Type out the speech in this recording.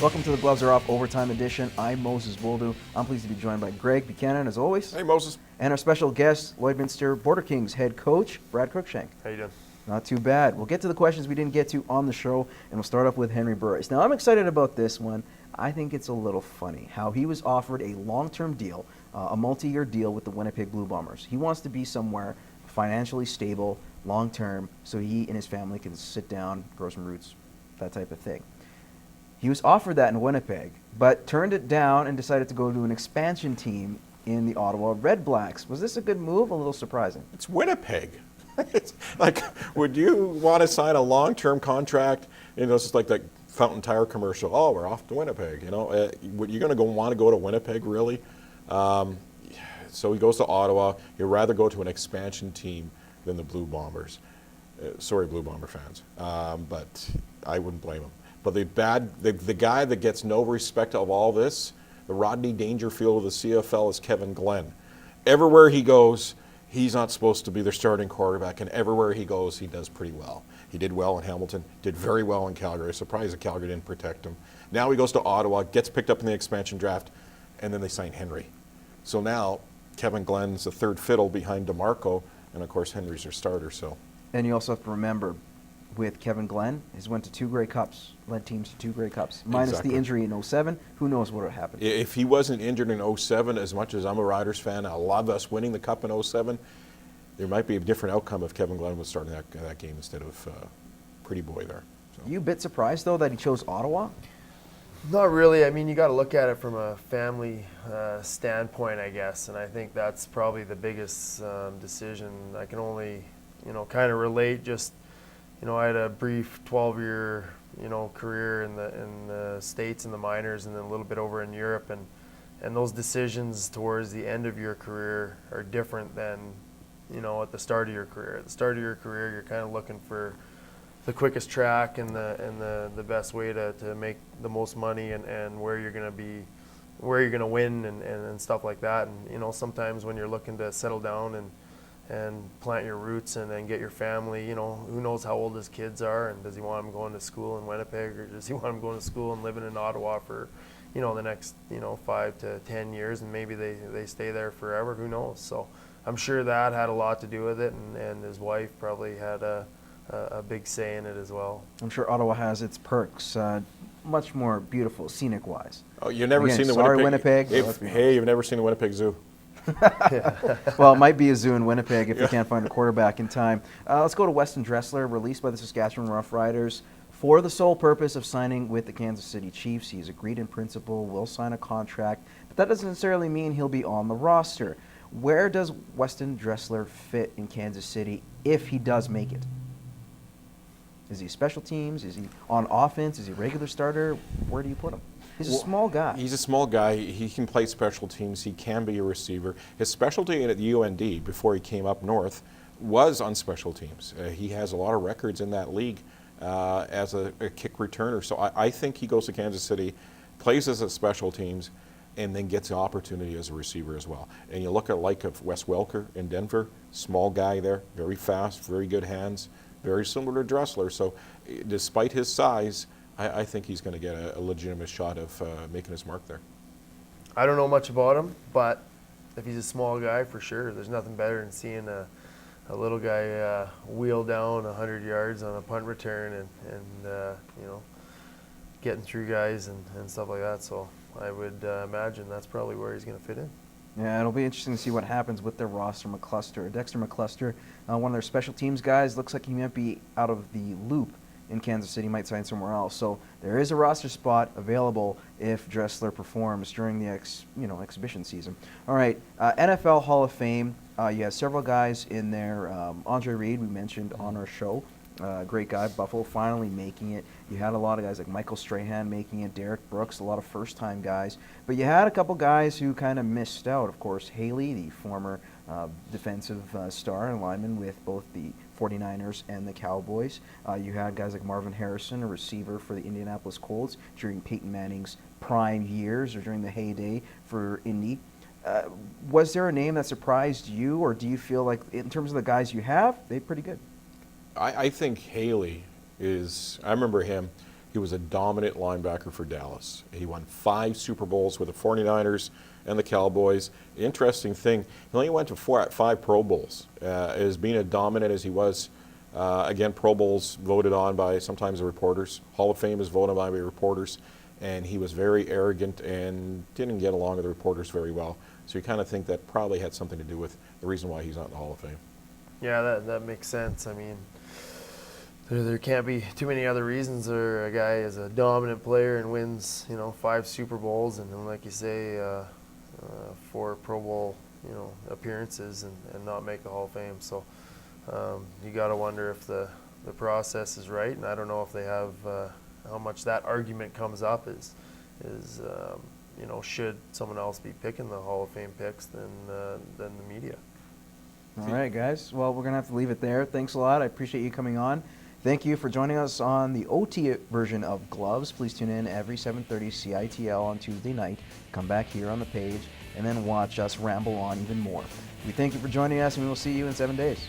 Welcome to the Gloves Are Off Overtime Edition. I'm Moses Woldu. I'm pleased to be joined by Greg Buchanan, as always. Hey, Moses. And our special guest, Lloydminster Border Kings head coach, BRAD CRUIKSHANK. How you doing? Not too bad. We'll get to the questions we didn't get to on the show, and we'll start off with Henry Burris. Now, I'm excited about this one. I think it's a little funny how he was offered a long-term deal, a multi-year deal with the Winnipeg Blue Bombers. He wants to be somewhere financially stable, long-term, so he and his family can sit down, grow some roots, that type of thing. He was offered that in Winnipeg, but turned it down and decided to go to an expansion team in the Ottawa Red Blacks. Was this a good move? A little surprising. It's Winnipeg. It's like, would you want to sign a long-term contract? You know, it's just like that Fountain Tire commercial. Oh, we're off to Winnipeg. You know, you're going to want to go to Winnipeg, really? So he goes to Ottawa. He'd rather go to an expansion team than the Blue Bombers. Sorry, Blue Bomber fans, but I wouldn't blame him. But the guy that gets no respect of all this, the Rodney Dangerfield of the CFL, is Kevin Glenn. Everywhere he goes, he's not supposed to be their starting quarterback, and everywhere he goes, he does pretty well. He did well in Hamilton, did very well in Calgary. Surprised that Calgary didn't protect him. Now he goes to Ottawa, gets picked up in the expansion draft, and then they sign Henry. So now Kevin Glenn's the third fiddle behind DeMarco, and of course Henry's their starter. So. And you also have to remember, with Kevin Glenn, he's went to 2 Grey Cups, led teams to 2 Grey Cups. Minus exactly. the injury in 07, who knows what would have happened. If he wasn't injured in 07, as much as I'm a Riders fan, I love us winning the Cup in 07, there might be a different outcome if Kevin Glenn was starting that game instead of Pretty Boy there. So. You a bit surprised, though, that he chose Ottawa? Not really. I mean, you got to look at it from a family standpoint, I guess, and I think that's probably the biggest decision. I can only, kind of relate. Just, I had a brief 12-year, career in the States in the minors, and then a little bit over in Europe, and those decisions towards the end of your career are different than, at the start of your career. At the start of your career, you're kind of looking for the quickest track and the best way to make the most money and where you're going to be, where you're going to win and stuff like that. And sometimes when you're looking to settle down and plant your roots and then get your family, who knows how old his kids are, and does he want them going to school in Winnipeg, or does he want them going to school and living in Ottawa for the next 5 to 10 years, and maybe they stay there forever, who knows. So I'm sure that had a lot to do with it, and his wife probably had a big say in it as well. I'm sure Ottawa has its perks, much more beautiful, scenic-wise. Oh, you've never seen the Winnipeg. Hey, you've never seen the Winnipeg Zoo. Well, it might be a zoo in Winnipeg if we can't find a quarterback in time. Let's go to Weston DRESSLER, released by the Saskatchewan Roughriders for the sole purpose of signing with the Kansas City Chiefs. He's agreed in principle, will sign a contract, but that doesn't necessarily mean he'll be on the roster. Where does Weston DRESSLER fit in Kansas City if he does make it? Is he special teams? Is he on offense? Is he regular starter? Where do you put him? He's a small guy. He's a small guy. He can play special teams. He can be a receiver. His specialty at the UND before he came up north was on special teams. He has a lot of records in that league as a kick returner. So I think he goes to Kansas City, plays as a special teams, and then gets an opportunity as a receiver as well. And you look at of Wes Welker in Denver, small guy there, very fast, very good hands, very similar to DRESSLER. So despite his size, I think he's going to get a legitimate shot of making his mark there. I don't know much about him, but if he's a small guy, for sure, there's nothing better than seeing a little guy wheel down 100 yards on a punt return and getting through guys and stuff like that. So I would imagine that's probably where he's going to fit in. Yeah, it'll be interesting to see what happens with their roster. Dexter McCluster, one of their special teams guys, looks like he might be out of the loop in Kansas City, might sign somewhere else. So there is a roster spot available if DRESSLER performs during the exhibition season. All right, NFL Hall of Fame. You have several guys in there. Andre Reed, we mentioned on our show. Great guy, Buffalo finally making it. You had a lot of guys like Michael Strahan making it, Derek Brooks, a lot of first-time guys. But you had a couple guys who kind of missed out. Of course, Haley, the former defensive star and lineman with both the 49ers and the Cowboys. You had guys like Marvin Harrison, a receiver for the Indianapolis Colts during Peyton Manning's prime years or during the heyday for Indy. Was there a name that surprised you, or do you feel like in terms of the guys you have, they're pretty good? I think Haley is, I remember him, he was a dominant linebacker for Dallas. He won 5 Super Bowls with the 49ers and the Cowboys. Interesting thing, he only went to 5 Pro Bowls. As being as dominant as he was, again, Pro Bowls voted on by sometimes the reporters. Hall of Fame is voted on by reporters. And he was very arrogant and didn't get along with the reporters very well. So you kind of think that probably had something to do with the reason why he's not in the Hall of Fame. Yeah, that makes sense. I mean, there can't be too many other reasons. Or a guy is a dominant player and wins, 5 Super Bowls, and then, like you say, 4 Pro Bowl, appearances, and not make the Hall of Fame. So you got to wonder if the process is right, and I don't know if they have. How much that argument comes up is should someone else be picking the Hall of Fame picks than the media. All right, guys. Well, we're going to have to leave it there. Thanks a lot. I appreciate you coming on. Thank you for joining us on the OT version of Gloves. Please tune in every 7:30 CITL on Tuesday night. Come back here on the page and then watch us ramble on even more. We thank you for joining us, and we will see you in 7 days.